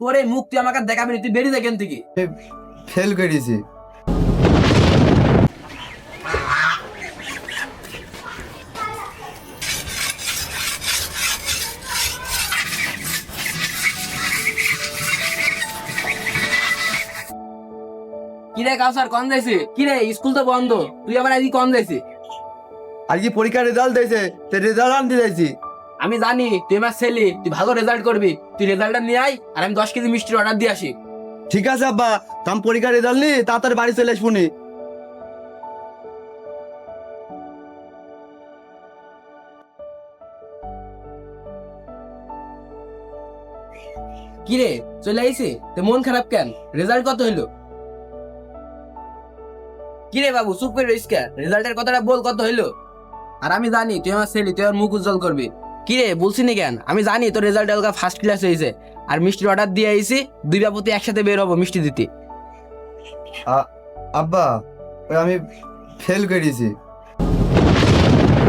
তোর এই মুখ তুই আমাকে দেখাবি না, তুই বেরিয়ে যা এখান থেকে। ফেল করেছি। কিরে কাউসার কন যাইছে? কিরে স্কুল তো বন্ধ, তুই আবার আজকে কন যাইছে? আর কি পরীক্ষার রেজাল্ট দিয়েছে, তো রেজাল্ট আনতে যাইছি। আমি জানি তুই আমার ছেলে, তুই ভালো রেজাল্ট করবি। তুই রেজাল্টটা নিয়ে আয়, আর আমি 10 কেজি মিষ্টির অর্ডার দিয়ে আসি। ঠিক আছে আব্বা, তাম পরীক্ষার রেজাল্ট নি তাড়াতাড়ি বাড়ি চলে আসবো নি। কিরে চলে আইছে? তো মন খারাপ কেন? রেজাল্ট কত হইলো? কিরে বাবু চুপ করে রইস কেন? রেজাল্টের কথাটা বল, কত হইলো? আর আমি জানি তুই আমার ছেলে, তুই আমার মুখ উজ্জ্বল করবি। কিরে বলছি নি কেন? আমি জানি তোর রেজাল্ট হালকা ফার্স্ট ক্লাস হয়েছে, আর মিষ্টির অর্ডার দিয়ে আইছি। দুই বাবুতে একসাথে বের হবো মিষ্টি দিতে। আব্বা ওই আমি ফেল করেছি।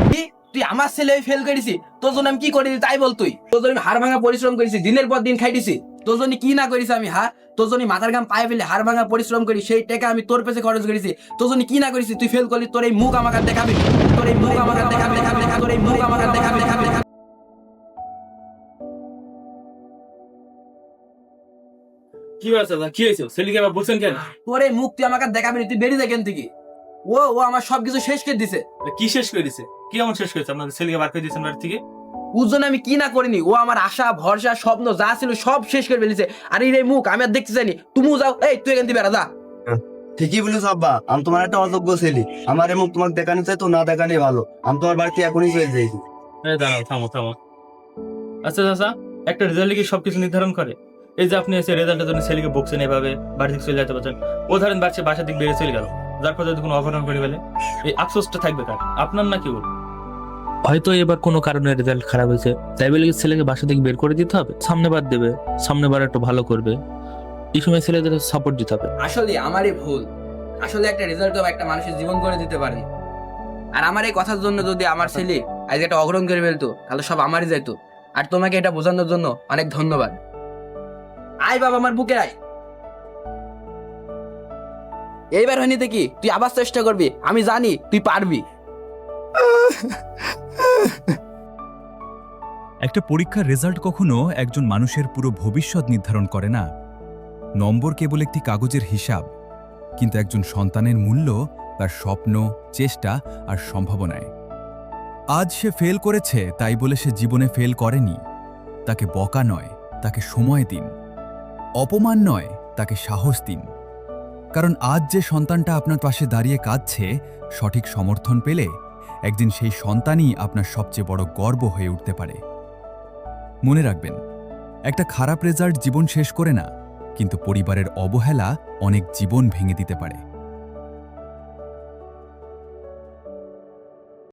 কি? তুই আমার ছেলে ফেল করেছি? তোর জন্য আমি কি করেছি তাই বল তুই। তোর জন্য আমি হাড় ভাঙা পরিশ্রম করেছি, দিনের পর দিন খাইতেছি। তোর জন্য কি না করেছি আমি? তোর জন্য মাথার ঘাম পায়ে ফেলে হাড় ভাঙা পরিশ্রম করি, সেই টাকা আমি তোর পেছে খরচ করেছি। তোর জন্য কি না করেছি? তুই ফেল করলি, তোর এই মুখ আমাকে দেখাবি, তোর এই মুখ আমাকে দেখাবি, তোর এই মুখ আমাকে দেখাবি। কি হয়েছে দাদা? কি হয়েছে? ছেলেকে আবার বলছেন কেন? তোর এই মুখ তুই আমাকে দেখাবি না, তুই বেরিয়ে যা এখান থেকে। ও ও আমার সবকিছু শেষ করে দিছে। কি শেষ করে দিছে? কি এমন শেষ করেছে আপনাদের ছেলেকে বার করে দিয়েছেন বাড়ি থেকে? ওর জন্য আমি কি না করিনি। ও আমার আশা ভরসা স্বপ্ন যা ছিল সব শেষ করে ফেলেছে। আর এই মুখ আমি আর দেখতে চাইনি। তুমিও যাও, এই তুই এখান থেকে বেড়া যা। ঠিকই বলিস আব্বা, আমি তোমার একটা অযোগ্য ছেলে। আমার এই মুখ তোমাকে দেখানো চাই তো না দেখানি ভালো। আমি তোমার বাড়িতে এখনই চলে যাইছি। দাঁড়াও, থামো থামো। আচ্ছা চাচা, একটা রেজাল্ট কি সবকিছু নির্ধারণ করে? এই যে আপনি এসে রেজাল্টের জন্য ছেলেকে বকছেন, এভাবে বাড়ি থেকে চলে যেতে পারছেন। ও ধরেন বাসার দিক বেরিয়ে চলে গেল, যার পর যদি কোনো অঘটন করে ফেলে, এই আফসোসটা থাকবে কার? আপনার নাকি ওর? হয়তো এবার কোনো কারণে রেজাল্ট খারাপ হয়েছে, তাই বলে কি ছেলেকে বাসা থেকে বের করে দিতে হবে? সামনেবার দেবে, সামনেবার একটু ভালো করবে। এই সময় ছেলেদের সাপোর্ট দিতে হবে। আসলে আমারই ভুল। আসলে একটা রেজাল্ট একটা মানুষের জীবন করে দিতে পারে। আর আমার এই কথার জন্য যদি আমার ছেলে আজকে একটা অঘটন করে ফেলতো, তাহলে সব আমারই যাইতো। আর তোমাকে এটা বোঝানোর জন্য অনেক ধন্যবাদ। আয় বাবা আমার বুকে আয়। এইবার হয়নি দেখি, তুই আবার চেষ্টা করবি, আমি জানি তুই পারবি। একটা পরীক্ষার রেজাল্ট কখনো একজন মানুষের পুরো ভবিষ্যৎ নির্ধারণ করে না। নম্বর কেবল একটি কাগজের হিসাব, কিন্তু একজন সন্তানের মূল্য তার স্বপ্ন, চেষ্টা আর সম্ভাবনায়। আজ সে ফেল করেছে তাই বলে সে জীবনে ফেল করেনি। তাকে বকা নয়, তাকে সময় দিন। অপমান নয়, তাকে সাহস দিন। কারণ আজ যে সন্তানটা আপনার পাশে দাঁড়িয়ে কাঁদছে, সঠিক সমর্থন পেলে একদিন সেই সন্তানই আপনার সবচেয়ে বড় গর্ব হয়ে উঠতে পারে। মনে রাখবেন, একটা খারাপ রেজাল্ট জীবন শেষ করে না, কিন্তু পরিবারের অবহেলা অনেক জীবন ভেঙে দিতে পারে।